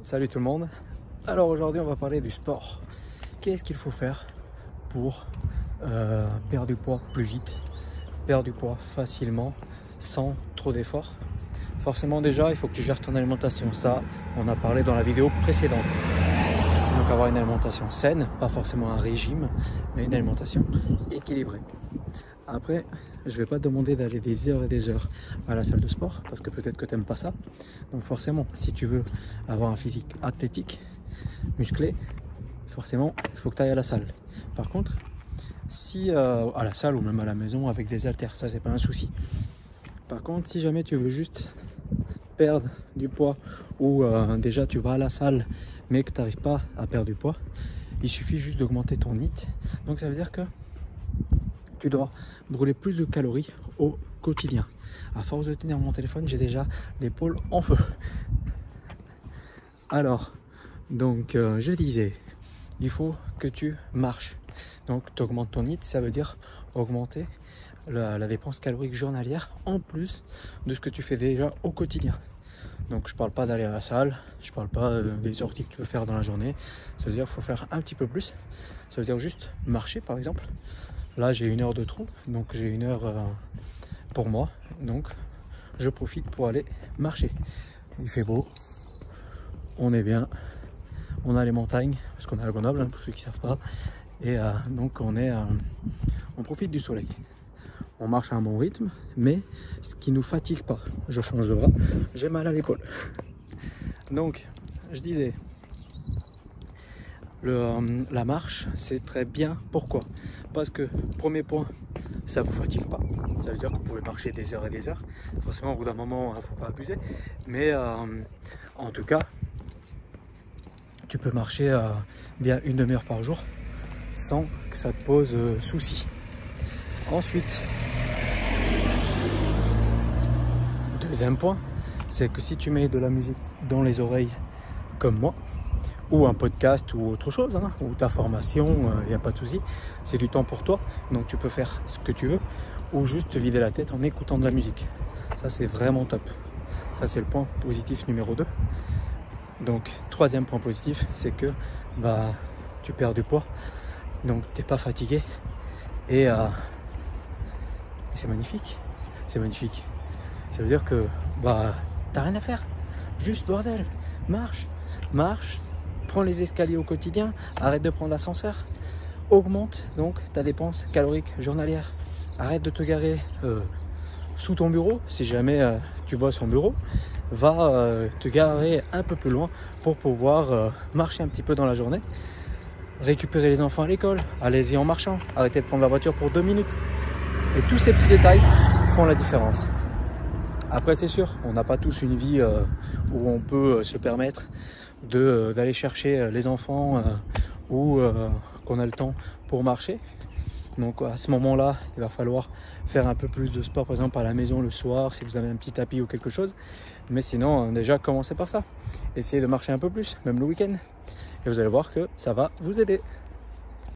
Salut tout le monde. Alors aujourd'hui on va parler du sport. Qu'est-ce qu'il faut faire pour perdre du poids plus vite, perdre du poids facilement, sans trop d'efforts? Forcément déjà il faut que tu gères ton alimentation. Ça on a parlé dans la vidéo précédente. Donc avoir une alimentation saine, pas forcément un régime, mais une alimentation équilibrée. Après, je vais pas te demander d'aller des heures et des heures à la salle de sport parce que peut-être que tu n'aimes pas ça. Donc forcément, si tu veux avoir un physique athlétique, musclé, forcément, il faut que tu ailles à la salle. Par contre, si à la salle ou même à la maison avec des haltères, ça c'est pas un souci. Par contre, si jamais tu veux juste perdre du poids ou déjà tu vas à la salle mais que tu n'arrives pas à perdre du poids, il suffit juste d'augmenter ton NEAT. Donc ça veut dire que tu dois brûler plus de calories au quotidien. À force de tenir mon téléphone, j'ai déjà l'épaule en feu. Alors, donc je disais, il faut que tu marches. Donc tu augmentes ton NEAT, ça veut dire augmenter la dépense calorique journalière en plus de ce que tu fais déjà au quotidien. Donc je parle pas d'aller à la salle, je parle pas des sorties que tu veux faire dans la journée. Ça veut dire qu'il faut faire un petit peu plus. Ça veut dire juste marcher par exemple. Là j'ai 1 heure de trou, donc j'ai 1 heure pour moi, donc je profite pour aller marcher. Il fait beau, on est bien, on a les montagnes, parce qu'on est à Grenoble, hein, pour ceux qui ne savent pas, et donc on profite du soleil. On marche à un bon rythme, mais ce qui ne nous fatigue pas. Je change de bras, j'ai mal à l'épaule. Donc je disais, la marche c'est très bien. Pourquoi? Parce que premier point, ça vous fatigue pas, ça veut dire que vous pouvez marcher des heures et des heures. Forcément au bout d'un moment il ne faut pas abuser, mais en tout cas tu peux marcher bien 1 demi-heure par jour sans que ça te pose souci. Ensuite, deuxième point, c'est que si tu mets de la musique dans les oreilles comme moi, ou un podcast ou autre chose, hein, ou ta formation, il n'y a pas de souci, c'est du temps pour toi, donc tu peux faire ce que tu veux, ou juste te vider la tête en écoutant de la musique. Ça c'est vraiment top. Ça c'est le point positif numéro 2. Donc troisième point positif, c'est que tu perds du poids, donc tu n'es pas fatigué, et c'est magnifique. C'est magnifique. Ça veut dire que t'as rien à faire, juste bordel, marche, prends les escaliers au quotidien, arrête de prendre l'ascenseur, augmente donc ta dépense calorique journalière, arrête de te garer sous ton bureau. Si jamais tu bosses en bureau, va te garer un peu plus loin pour pouvoir marcher un petit peu dans la journée, récupérer les enfants à l'école, allez-y en marchant, arrêtez de prendre la voiture pour 2 minutes. Et tous ces petits détails font la différence. Après c'est sûr, on n'a pas tous une vie où on peut se permettre d'aller chercher les enfants ou qu'on a le temps pour marcher. Donc à ce moment-là, il va falloir faire un peu plus de sport, par exemple à la maison le soir, si vous avez un petit tapis ou quelque chose. Mais sinon, déjà commencez par ça. Essayez de marcher un peu plus, même le week-end. Et vous allez voir que ça va vous aider.